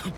Give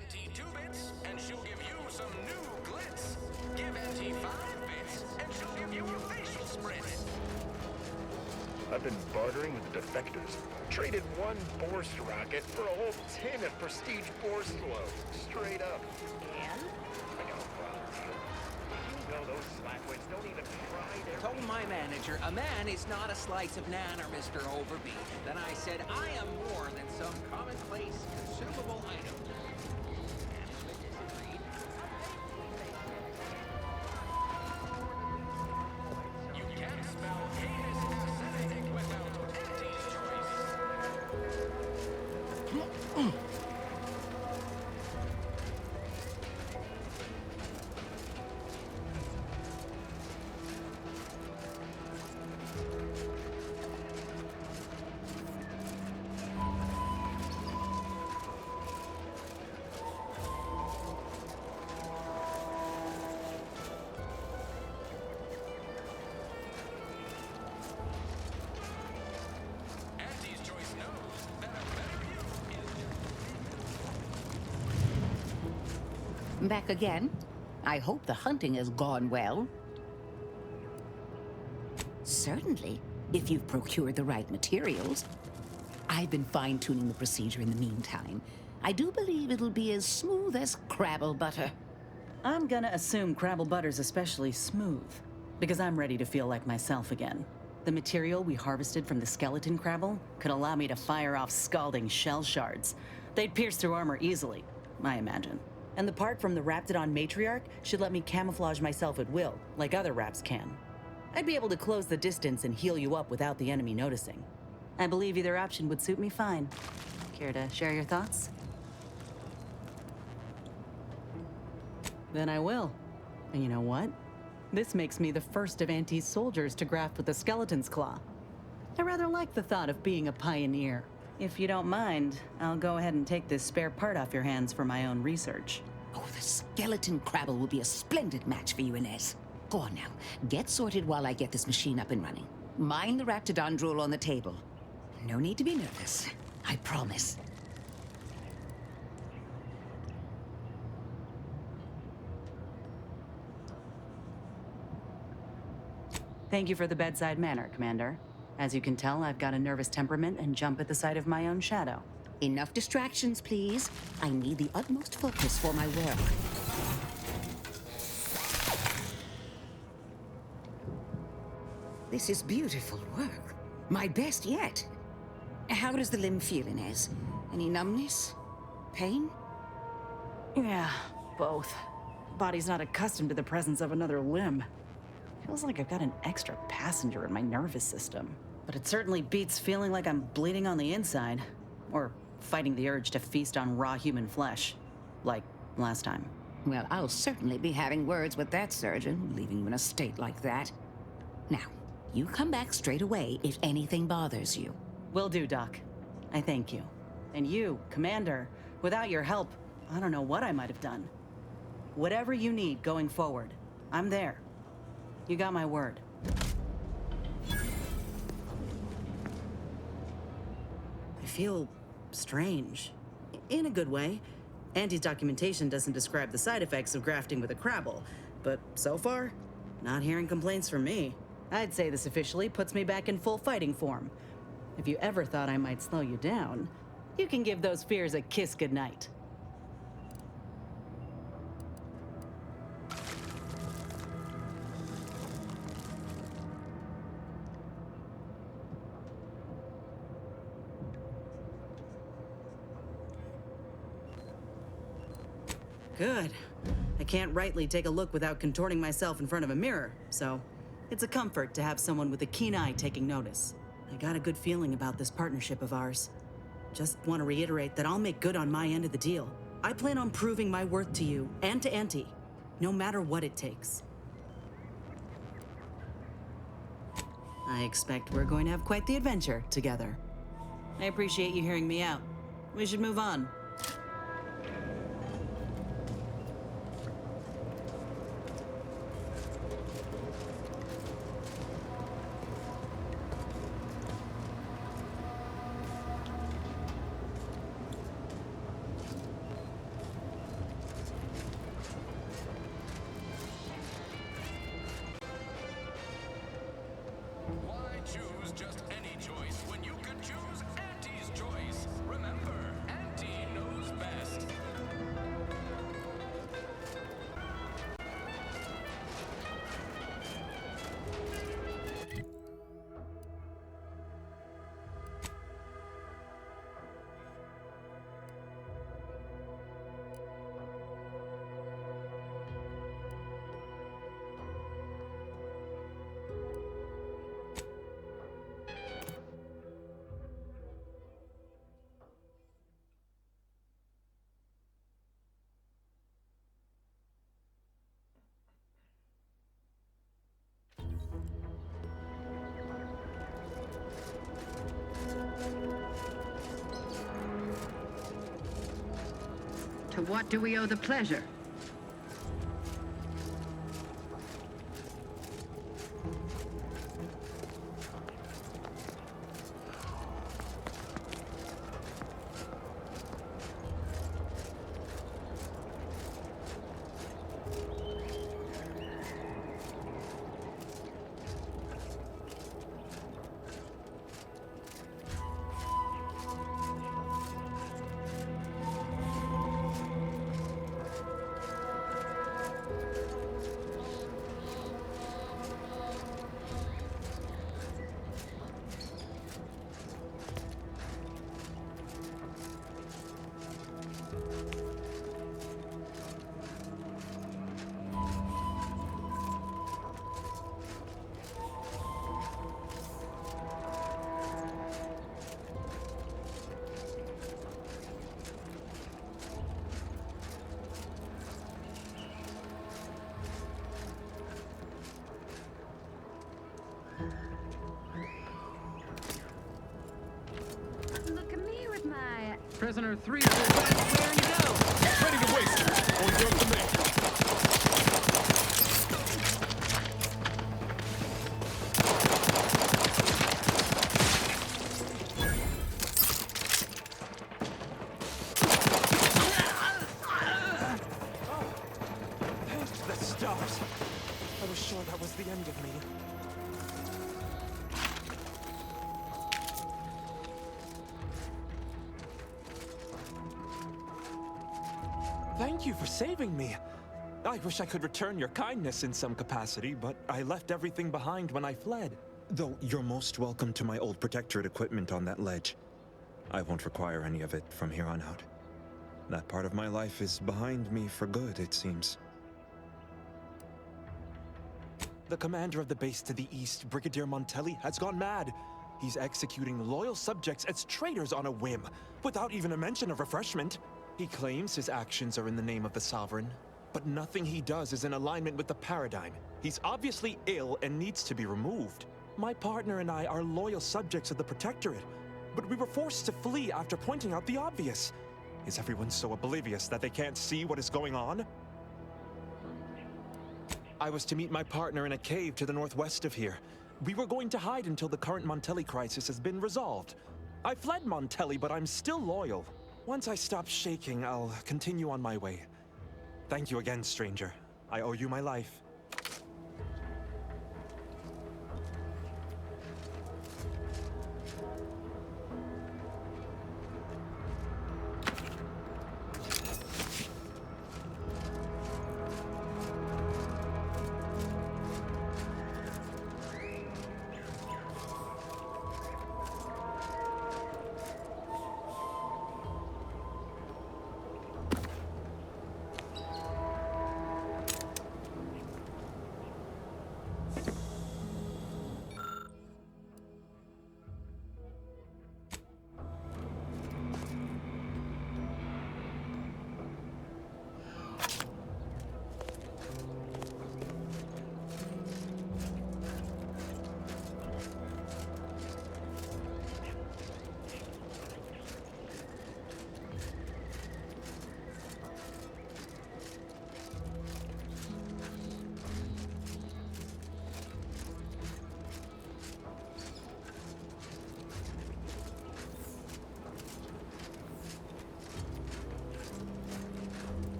Auntie 2 bits, and she'll give you some new glitz. Give Auntie 5 bits, and she'll give you a facial spritz. I've been bartering with the defectors. Traded one Borst rocket for a whole tin of prestige Borst flow. Straight up. And? I got a problem here. You know those slackwits don't even try their... Told my manager, a man is not a slice of nanner, Mr. Overby. Then I said, I am more than some commonplace consumable item. Management disagreed. You can't spell heinous aesthetic without Auntie's choice. Auntie's choice knows that a better you is... Back again? I hope the hunting has gone well. Certainly, if you've procured the right materials. I've been fine-tuning the procedure in the meantime. I do believe it'll be as smooth as Crabble butter. I'm gonna assume Crabble butter's especially smooth, because I'm ready to feel like myself again. The material we harvested from the skeleton Crabble could allow me to fire off scalding shell shards. They'd pierce through armor easily, I imagine. And the part from the Raptidon matriarch should let me camouflage myself at will, like other Raps can. I'd be able to close the distance and heal you up without the enemy noticing. I believe either option would suit me fine. Care to share your thoughts? Then I will. And you know what? This makes me the first of Auntie's soldiers to graft with the skeleton's claw. I rather like the thought of being a pioneer. If you don't mind, I'll go ahead and take this spare part off your hands for my own research. Oh, the skeleton Crabble will be a splendid match for you, Inez. Go on now. Get sorted while I get this machine up and running. Mind the Raptidon drool on the table. No need to be nervous. I promise. Thank you for the bedside manner, Commander. As you can tell, I've got a nervous temperament and jump at the sight of my own shadow. Enough distractions, please. I need the utmost focus for my work. This is beautiful work. My best yet. How does the limb feel, Inez? Any numbness? Pain? Yeah, both. Body's not accustomed to the presence of another limb. Feels like I've got an extra passenger in my nervous system. But it certainly beats feeling like I'm bleeding on the inside. Or fighting the urge to feast on raw human flesh. Like last time. Well, I'll certainly be having words with that surgeon, leaving you in a state like that. Now, you come back straight away if anything bothers you. Will do, Doc. I thank you. And you, Commander, without your help, I don't know what I might have done. Whatever you need going forward, I'm there. You got my word. I feel strange. In a good way. Auntie's documentation doesn't describe the side effects of grafting with a Crabble, but so far, not hearing complaints from me. I'd say this officially puts me back in full fighting form. If you ever thought I might slow you down, you can give those fears a kiss goodnight. Good. I can't rightly take a look without contorting myself in front of a mirror, so It's a comfort to have someone with a keen eye taking notice. I got a good feeling about this partnership of ours. Just want to reiterate that I'll make good on my end of the deal. I plan on proving my worth to you and to Auntie, no matter what it takes. I expect we're going to have quite the adventure together. I appreciate you hearing me out. We should move on. Why choose just any choice when you could choose Auntie's choice? Remember, Auntie knows best. To what do we owe the pleasure? Look at me with my... Prisoner 3 is clearing to go. Ready to waste. On your command. Thank the stars. I was sure that was the end of me. Thank you for saving me. I wish I could return your kindness in some capacity, but I left everything behind when I fled. Though you're most welcome to my old protectorate equipment on that ledge. I won't require any of it from here on out. That part of my life is behind me for good, it seems. The commander of the base to the east, Brigadier Montelli, has gone mad. He's executing loyal subjects as traitors on a whim, without even a mention of refreshment. He claims his actions are in the name of the Sovereign, but nothing he does is in alignment with the paradigm. He's obviously ill and needs to be removed. My partner and I are loyal subjects of the Protectorate, but we were forced to flee after pointing out the obvious. Is everyone so oblivious that they can't see what is going on? I was to meet my partner in a cave to the northwest of here. We were going to hide until the current Montelli crisis has been resolved. I fled Montelli, but I'm still loyal. Once I stop shaking, I'll continue on my way. Thank you again, stranger. I owe you my life.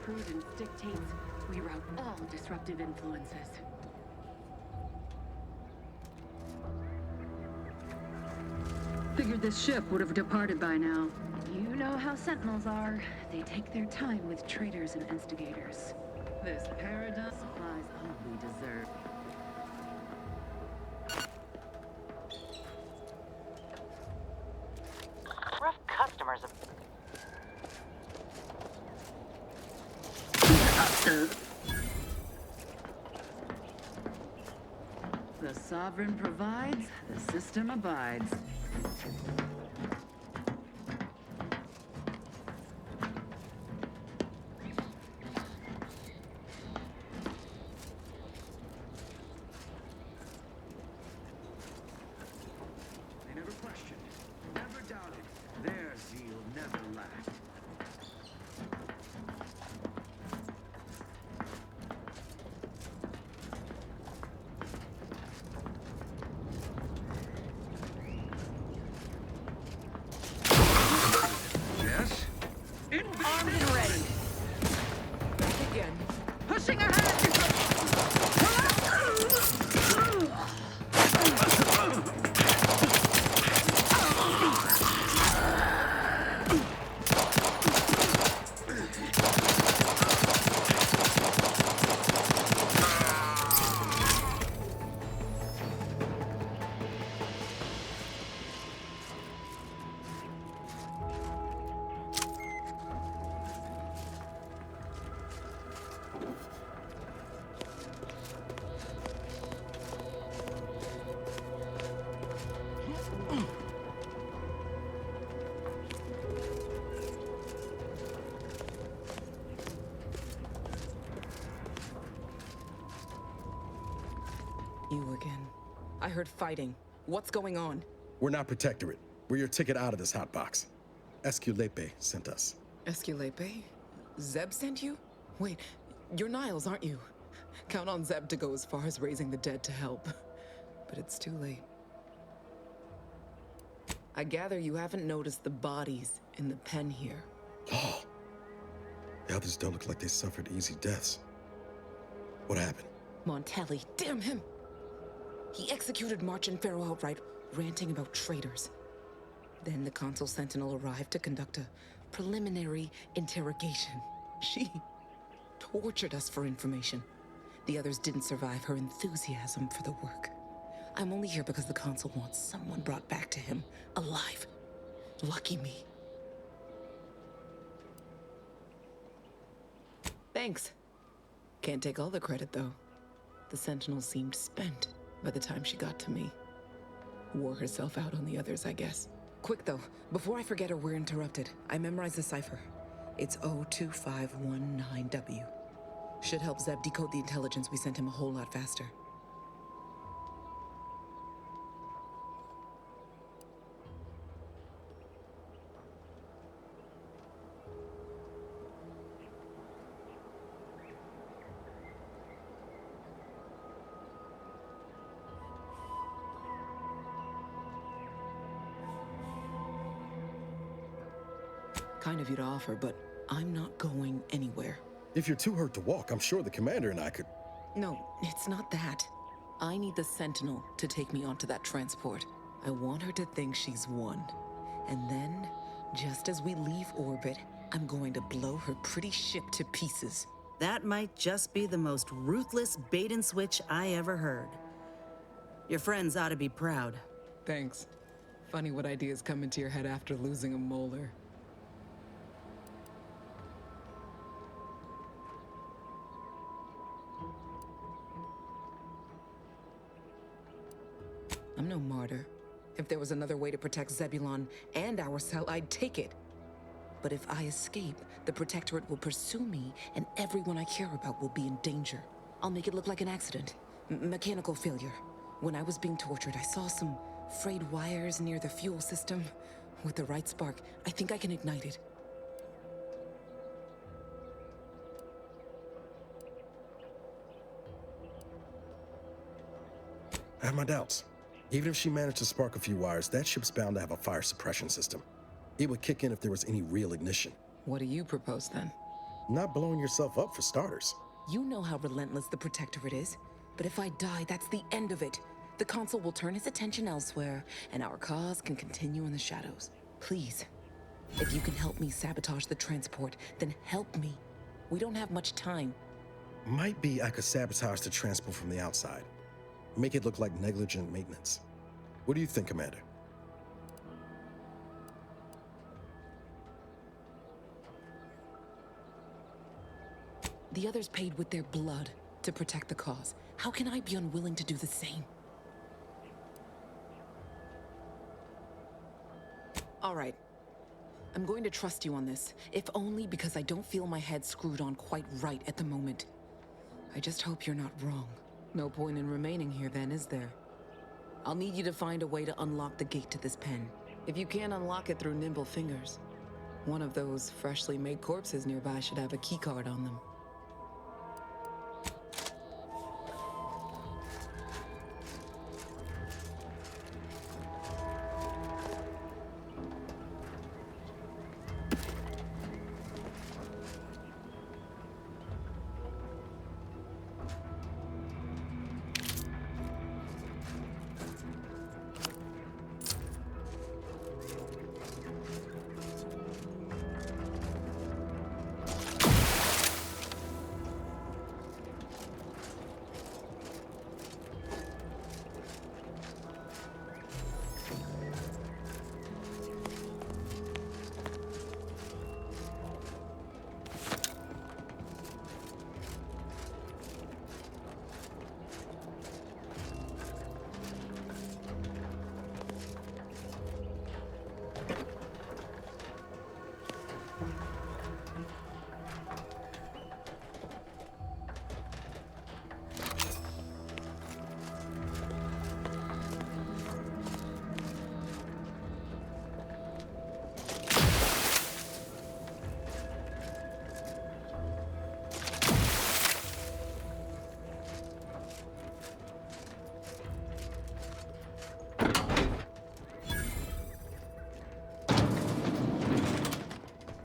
Prudence dictates we rout all disruptive influences. Figured this ship would have departed by now. You know how Sentinels are. They take their time with traitors and instigators. This paradigm supplies all we deserve. Rough customers. The Sovereign provides, the system abides. They never questioned, never doubted. Their zeal never lacked. Yes? Armed and ready. Back again. Pushing ahead! You again. I heard fighting. What's going on? We're not Protectorate. We're your ticket out of this hotbox. Esculepe sent us. Esculepe? Zeb sent you? Wait, you're Niles, aren't you? Count on Zeb to go as far as raising the dead to help. But it's too late. I gather you haven't noticed the bodies in the pen here. Oh. The others don't look like they suffered easy deaths. What happened? Montelli, damn him! He executed March and Pharaoh outright, ranting about traitors. Then the Consul Sentinel arrived to conduct a preliminary interrogation. She tortured us for information. The others didn't survive her enthusiasm for the work. I'm only here because the Consul wants someone brought back to him, alive. Lucky me. Thanks. Can't take all the credit, though. The Sentinel seemed spent by the time she got to me. Wore herself out on the others, I guess. Quick, though. Before I forget or we're interrupted, I memorized the cipher. It's O2519W. Should help Zeb decode the intelligence we sent him a whole lot faster. Kind of you to offer, but I'm not going anywhere. If you're too hurt to walk, I'm sure the commander and I could... No, it's not that. I need the Sentinel to take me onto that transport. I want her to think she's won. And then, just as we leave orbit, I'm going to blow her pretty ship to pieces. That might just be the most ruthless bait and switch I ever heard. Your friends ought to be proud. Thanks. Funny what ideas come into your head after losing a molar. I'm no martyr. If there was another way to protect Zebulon and our cell, I'd take it. But if I escape, the Protectorate will pursue me, and everyone I care about will be in danger. I'll make it look like an accident. Mechanical failure. When I was being tortured, I saw some frayed wires near the fuel system. With the right spark, I think I can ignite it. I have my doubts. Even if she managed to spark a few wires, that ship's bound to have a fire suppression system. It would kick in if there was any real ignition. What do you propose, then? not blowing yourself up for starters. You know how relentless the Protectorate is. But if I die, that's the end of it. The Consul will turn his attention elsewhere, and our cause can continue in the shadows. Please, if you can help me sabotage the transport, then help me. We don't have much time. Might be I could sabotage the transport from the outside. Make it look like negligent maintenance. What do you think, Commander? The others paid with their blood to protect the cause. How can I be unwilling to do the same? All right. I'm going to trust you on this, if only because I don't feel my head screwed on quite right at the moment. I just hope you're not wrong. No point in remaining here then, is there? I'll need you to find a way to unlock the gate to this pen. If you can't unlock it through nimble fingers, one of those freshly made corpses nearby should have a keycard on them.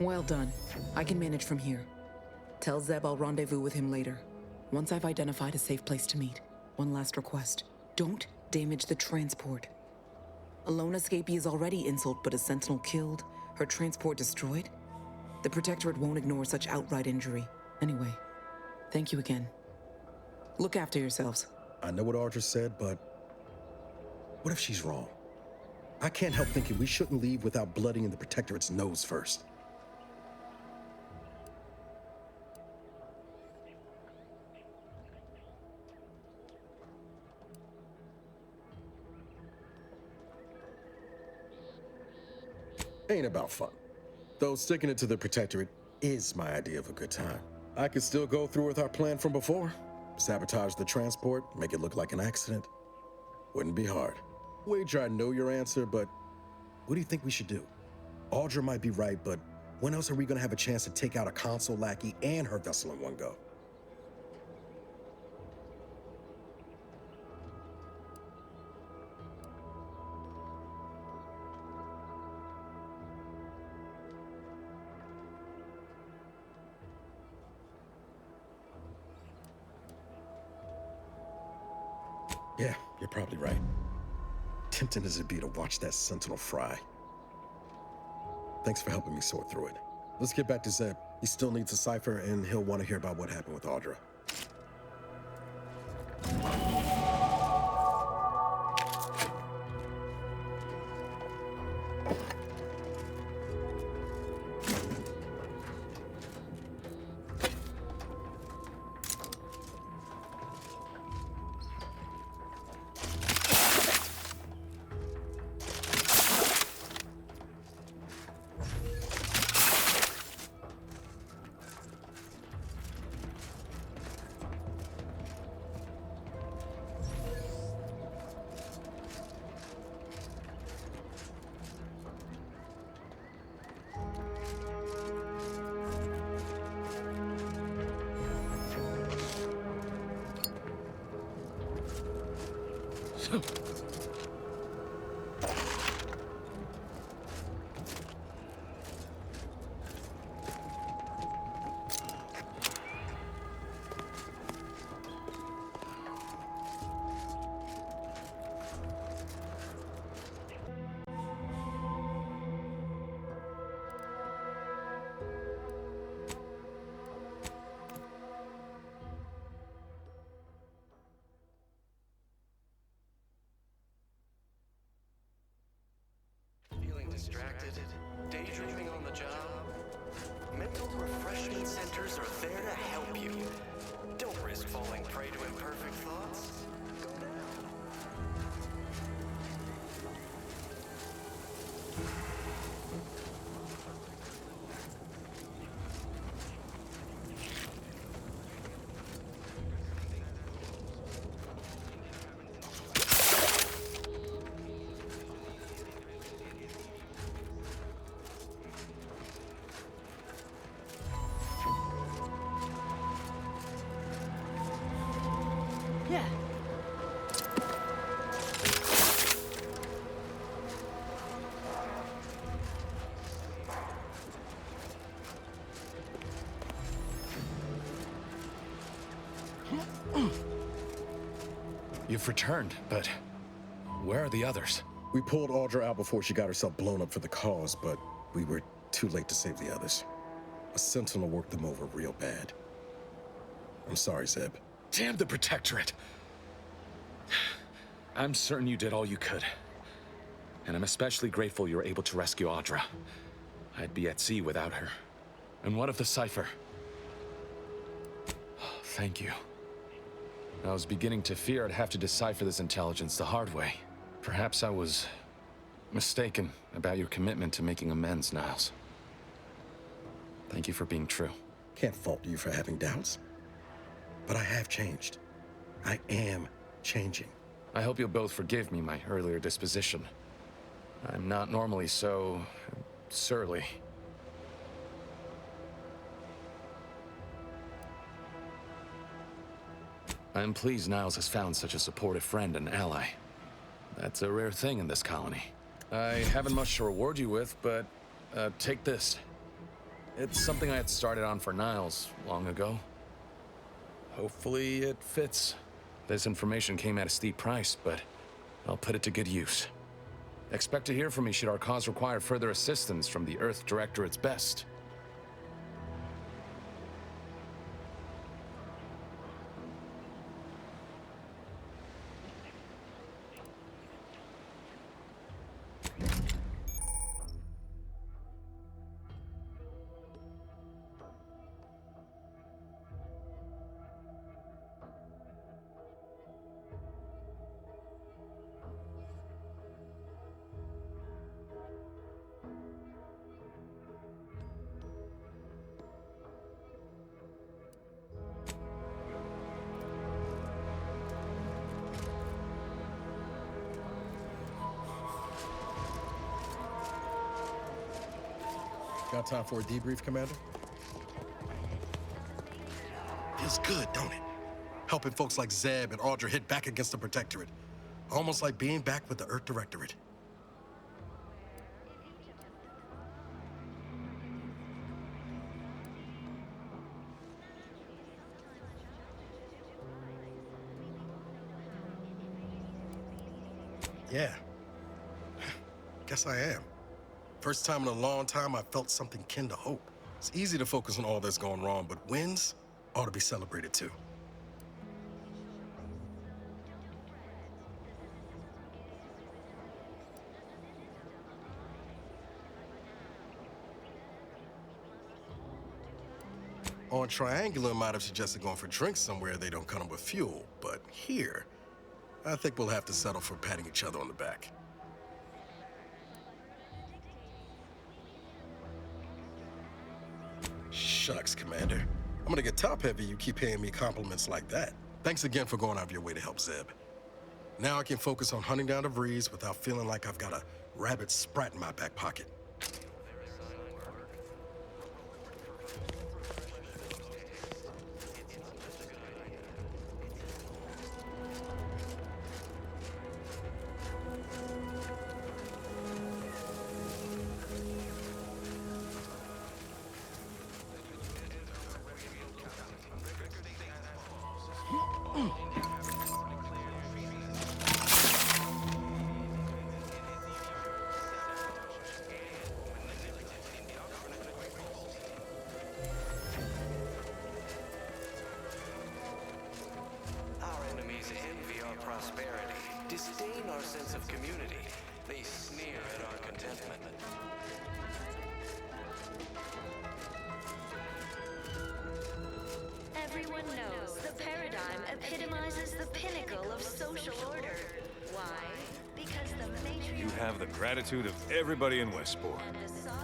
Well done. I can manage from here. Tell Zeb I'll rendezvous with him later, once I've identified a safe place to meet. One last request. Don't damage the transport. A lone escapee is already insult, but a sentinel killed, her transport destroyed? The Protectorate won't ignore such outright injury. Anyway, thank you again. Look after yourselves. I know what Audra said, but what if she's wrong? I can't help thinking we shouldn't leave without blooding in the Protectorate's nose first. Ain't about fun. Though sticking it to the Protectorate is my idea of a good time. I could still go through with our plan from before. Sabotage the transport, make it look like an accident. Wouldn't be hard. Wager I know your answer, but what do you think we should do? Audra might be right, but when else are we gonna have a chance to take out a console lackey and her vessel in one go? Yeah, you're probably right. Tempting as it be to watch that Sentinel fry. Thanks for helping me sort through it. Let's get back to Zeb. He still needs a cipher, and he'll want to hear about what happened with Audra. Yeah. You've returned, but where are the others? We pulled Audra out before she got herself blown up for the cause, but we were too late to save the others. A sentinel worked them over real bad. I'm sorry, Zeb. Damn the Protectorate! I'm certain you did all you could. And I'm especially grateful you were able to rescue Audra. I'd be at sea without her. And what of the cipher? Thank you. I was beginning to fear I'd have to decipher this intelligence the hard way. Perhaps I was mistaken about your commitment to making amends, Niles. Thank you for being true. Can't fault you for having doubts. But I have changed. I am changing. I hope you'll both forgive me my earlier disposition. I'm not normally so surly. I'm pleased Niles has found such a supportive friend and ally. That's a rare thing in this colony. I haven't much to reward you with, but take this. It's something I had started on for Niles long ago. Hopefully it fits. This information came at a steep price, but I'll put it to good use. Expect to hear from me should our cause require further assistance from the Earth Directorate's best. Got time for a debrief, Commander? Feels good, don't it? Helping folks like Zeb and Audra hit back against the Protectorate. Almost like being back with the Earth Directorate. Yeah. Guess I am. First time in a long time I felt something kin to hope. It's easy to focus on all that's going wrong, but wins ought to be celebrated too. On Triangular, I might have suggested going for drinks somewhere they don't come with fuel, but here, I think we'll have to settle for patting each other on the back. Shucks, Commander. I'm gonna get top-heavy you keep paying me compliments like that. Thanks again for going out of your way to help Zeb. Now I can focus on hunting down the Vrees without feeling like I've got a rabid sprat in my back pocket. Disdain our sense of community. They sneer at our contentment. Everyone knows the paradigm epitomizes the pinnacle of social order. Why? Because the matrix You have the gratitude of everybody in Westport,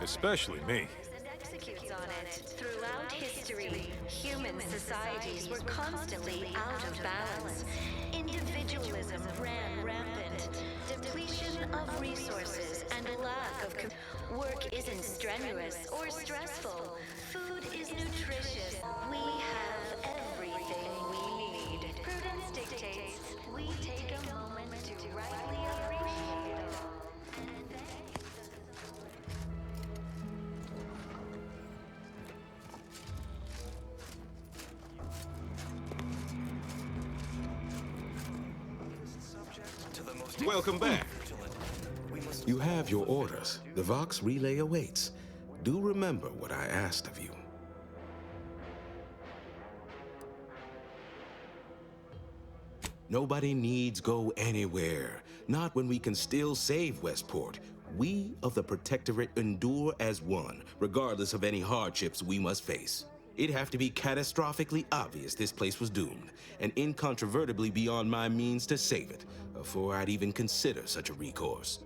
especially me. executes on it. Throughout history, human societies were constantly out of balance. Individualism ran rampant. Depletion of resources and lack of work isn't strenuous or stressful. Food is nutritious. We have everything we need. Prudence dictates Welcome back. You have your orders. The Vox relay awaits. Do remember what I asked of you. Nobody needs go anywhere. Not when we can still save Westport. We of the Protectorate endure as one, regardless of any hardships we must face. It'd have to be catastrophically obvious this place was doomed, and incontrovertibly beyond my means to save it, before I'd even consider such a recourse.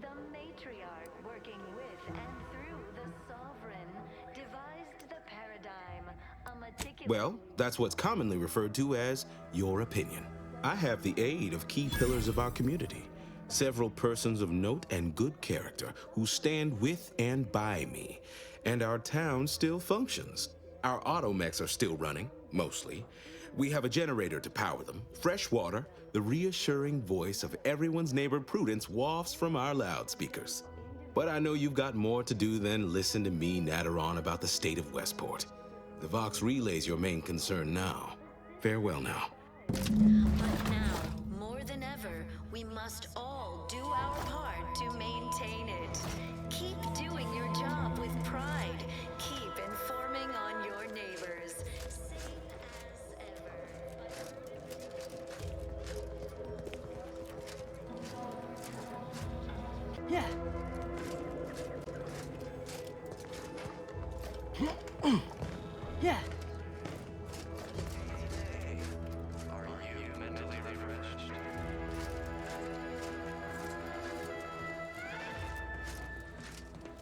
The matriarch, working with and through the sovereign, devised the paradigm, a meticulous... Well, that's what's commonly referred to as your opinion. I have the aid of key pillars of our community, several persons of note and good character who stand with and by me, and our town still functions. Our automechs are still running, mostly. We have a generator to power them, fresh water, the reassuring voice of everyone's neighbor Prudence wafts from our loudspeakers. But I know you've got more to do than listen to me natter on about the state of Westport. The Vox relay's your main concern now. Farewell now. But now, more than ever, we must all do our part to maintain it. Keep doing your job with pride. Keep informing on your neighbors. Same as ever. Yeah. Yeah.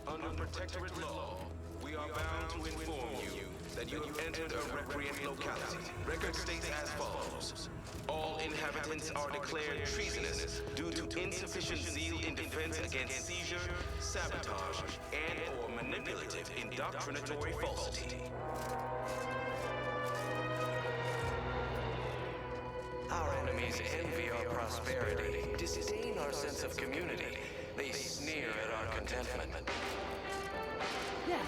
Under Protectorate law, we are bound to inform you that you have entered a recreant locality. Record states as follows. All inhabitants are declared treasonous due to insufficient zeal in defense against seizure, sabotage, and/or manipulative indoctrinatory falsity. Our enemies envy our prosperity, disdain our sense of community. They sneer at our contentment. Yeah.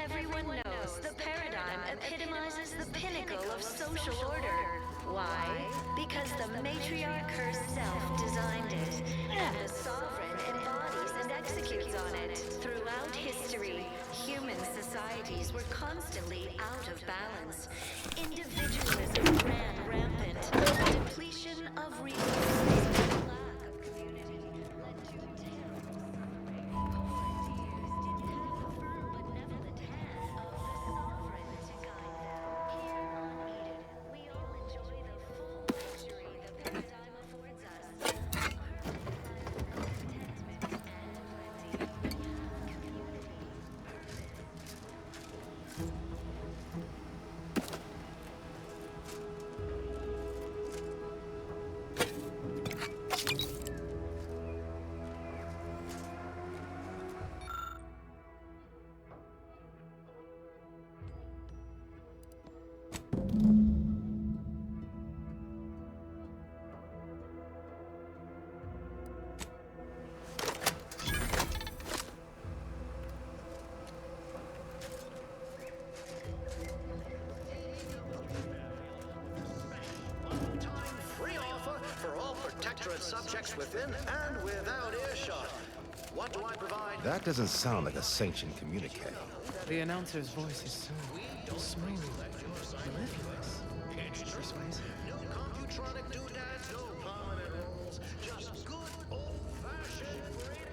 Everyone knows the paradigm epitomizes the pinnacle of social order. Why? Because the matriarch herself designed it, and the sovereign embodies and executes on it. Throughout history, human societies were constantly out of balance. Individualism ran rampant. The depletion of resources and lack of community led to terrible suffering. Authorities didn't have the firm benevolent hand of the sovereign to guide them. Here on Eden, we all enjoy the full luxury the paradigm affords us. Contentment and plenty. We have community, Free offer for all Protectorate subjects within and without earshot. What do I provide? That doesn't sound like a sanctioned communique. The announcer's voice is so smooth, mellifluous, persuasive. No computronic doodads, no permanent rules. Just good old-fashioned freedom.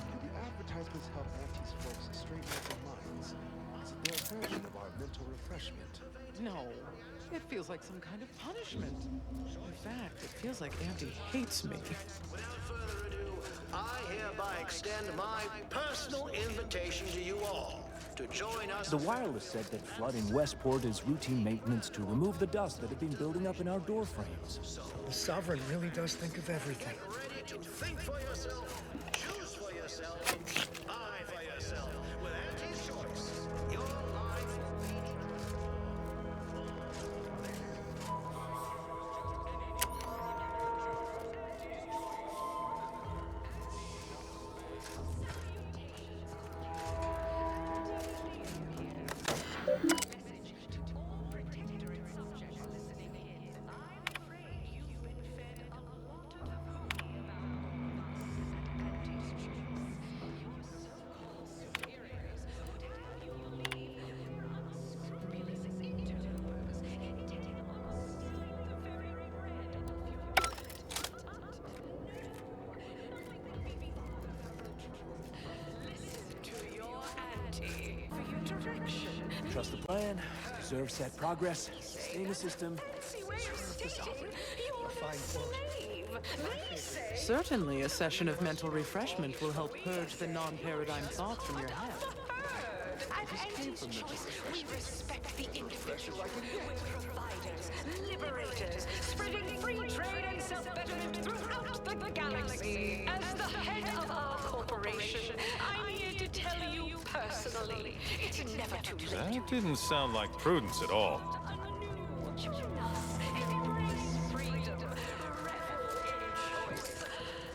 Do the advertisements help Auntie's folks straighten out their minds? Is it their version of our mental refreshment? No, it feels like some kind of punishment. In fact, it feels like Auntie hates me. Without further ado, I hereby extend my personal invitation to you all to join us. The wireless said that flooding Westport is routine maintenance to remove the dust that had been building up in our door frames. The Sovereign really does think of everything. Ready to think for yourself, choose for yourself, buy for yourself. With Auntie's choice, your life. Trust the plan, observe set progress, sustain the system. Certainly, a session of mental refreshment will help purge the non-paradigm thoughts from your head. We respect the individual. We're providers, liberators, spreading free trade and self-betterment throughout the galaxy. As the head of our corporation, I'm here to tell you personally, it's never too late. That didn't sound like prudence at all. Embrace freedom, revel in choice.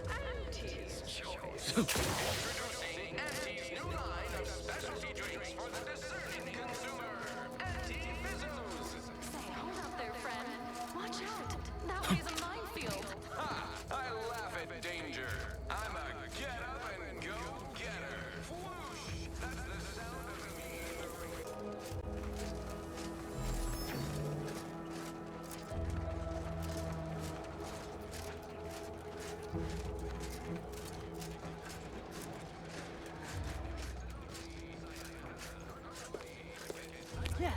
Auntie's choice. Introducing Auntie's new line of specialty drinks for the discerning consumer. Auntie Fizzos. Say, hold up there, friend. Watch out. That way's a minefield. Ha! I laugh at danger. I'm a get up and go getter. Whoosh! That's the sound of me. Yeah.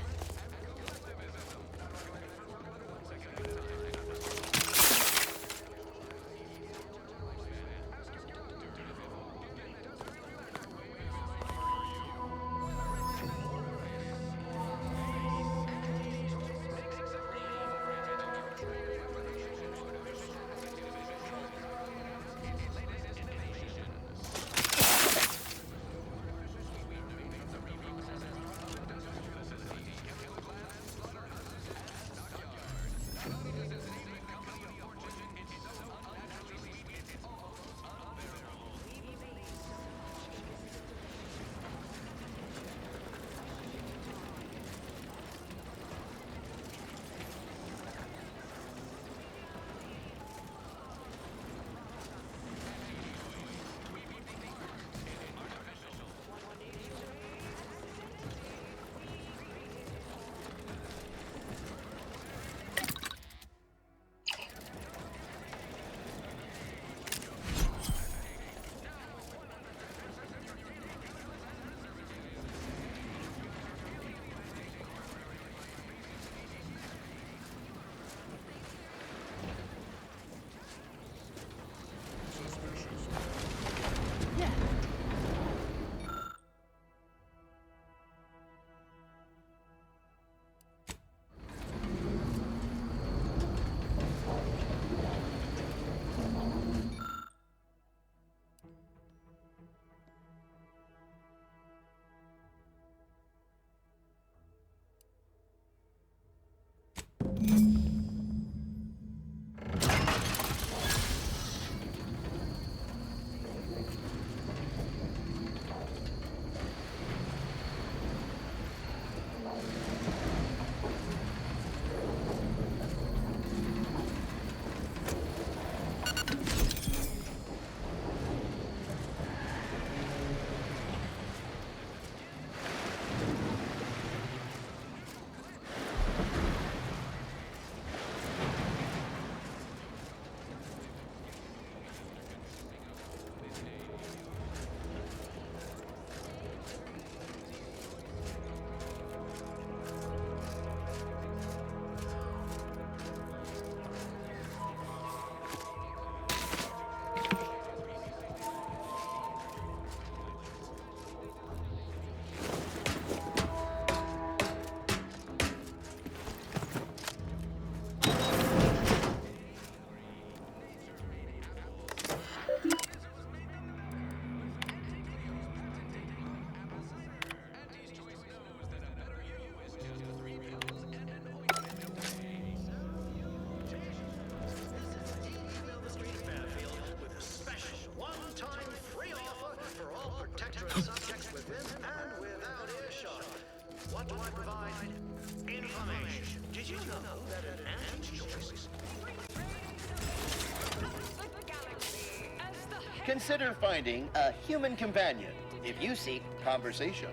Consider finding a human companion if you seek conversation.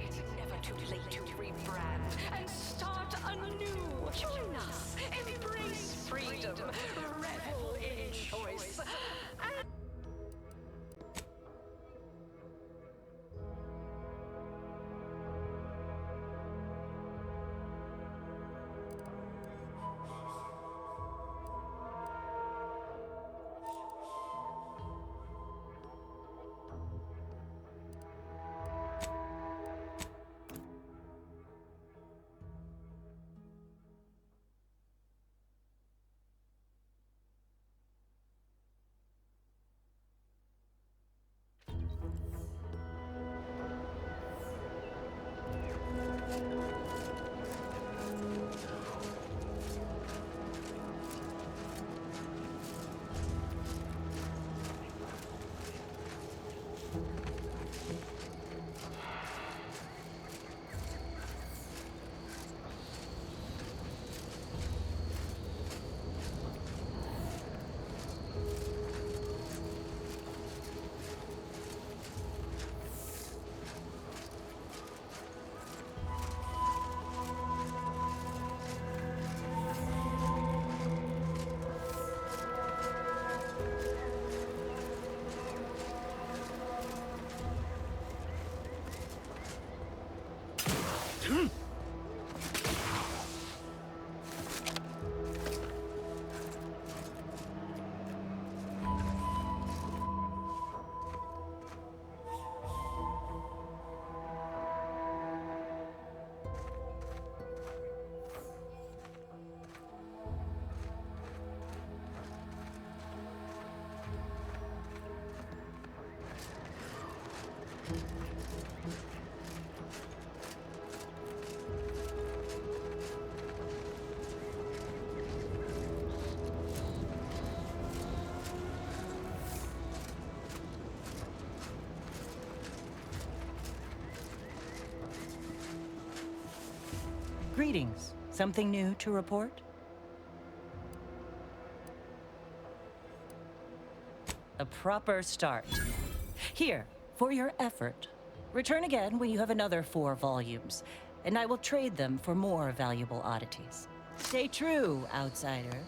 It's never too late to rebrand and start anew. Join us. Embrace freedom. Revel in choice. Greetings. Something new to report? A proper start. Here, for your effort. Return again when you have another 4 volumes, and I will trade them for more valuable oddities. Stay true, outsider.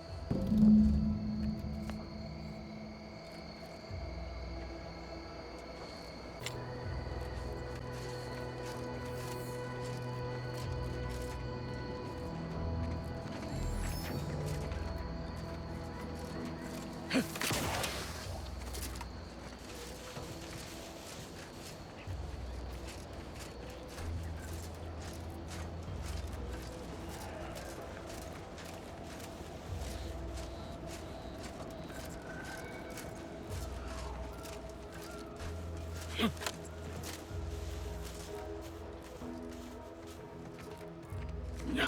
Yeah.